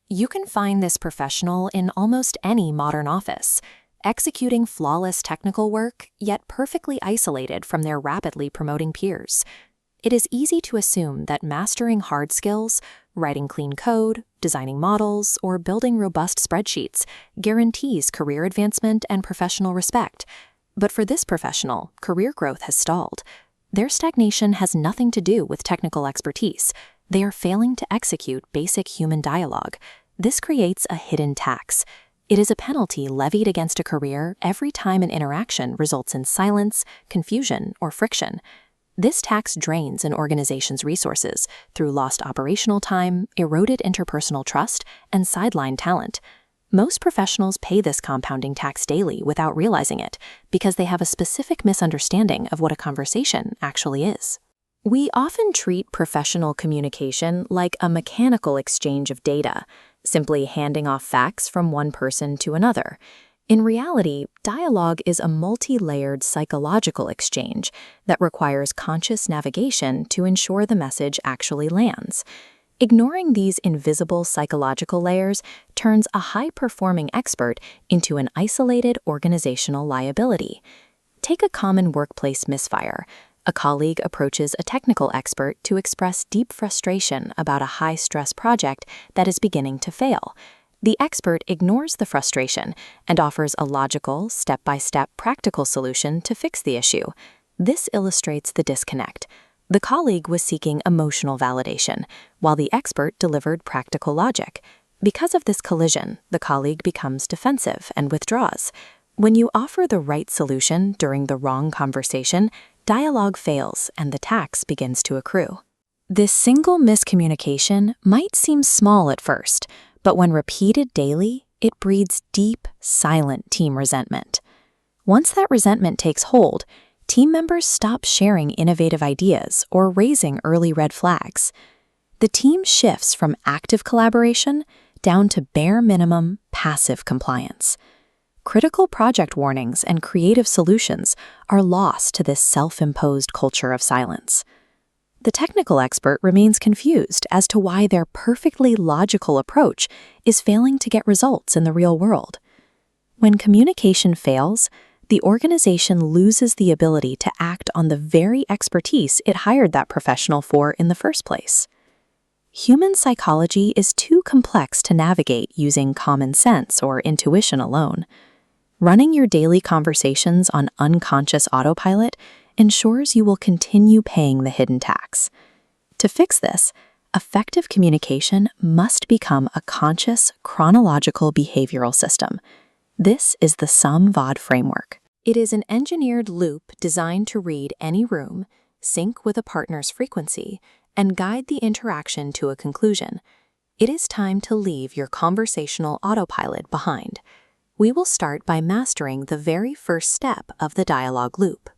You can find this professional in almost any modern office, executing flawless technical work, yet perfectly isolated from their rapidly promoting peers. It is easy to assume that mastering hard skills, writing clean code, designing models, or building robust spreadsheets guarantees career advancement and professional respect. But for this professional, career growth has stalled. Their stagnation has nothing to do with technical expertise. They are failing to execute basic human dialogue. This creates a hidden tax. It is a penalty levied against a career every time an interaction results in silence, confusion, or friction. This tax drains an organization's resources through lost operational time, eroded interpersonal trust, and sidelined talent. Most professionals pay this compounding tax daily without realizing it because they have a specific misunderstanding of what a conversation actually is. We often treat professional communication like a mechanical exchange of data, simply handing off facts from one person to another. In reality, dialogue is a multi-layered psychological exchange that requires conscious navigation to ensure the message actually lands. Ignoring these invisible psychological layers turns a high-performing expert into an isolated organizational liability. Take a common workplace misfire. A colleague approaches a technical expert to express deep frustration about a high-stress project that is beginning to fail. The expert ignores the frustration and offers a logical, step-by-step practical solution to fix the issue. This illustrates the disconnect. The colleague was seeking emotional validation, while the expert delivered practical logic. Because of this collision, the colleague becomes defensive and withdraws. When you offer the right solution during the wrong conversation, dialogue fails and the tax begins to accrue. This single miscommunication might seem small at first, but when repeated daily, it breeds deep, silent team resentment. Once that resentment takes hold, team members stop sharing innovative ideas or raising early red flags. The team shifts from active collaboration down to bare minimum, passive compliance. Critical project warnings and creative solutions are lost to this self-imposed culture of silence. The technical expert remains confused as to why their perfectly logical approach is failing to get results in the real world. When communication fails, the organization loses the ability to act on the very expertise it hired that professional for in the first place. Human psychology is too complex to navigate using common sense or intuition alone. Running your daily conversations on unconscious autopilot ensures you will continue paying the hidden tax. To fix this, effective communication must become a conscious, chronological behavioral system. This is the SUM-VOD framework. It is an engineered loop designed to read any room, sync with a partner's frequency, and guide the interaction to a conclusion. It is time to leave your conversational autopilot behind. We will start by mastering the very first step of the dialogue loop.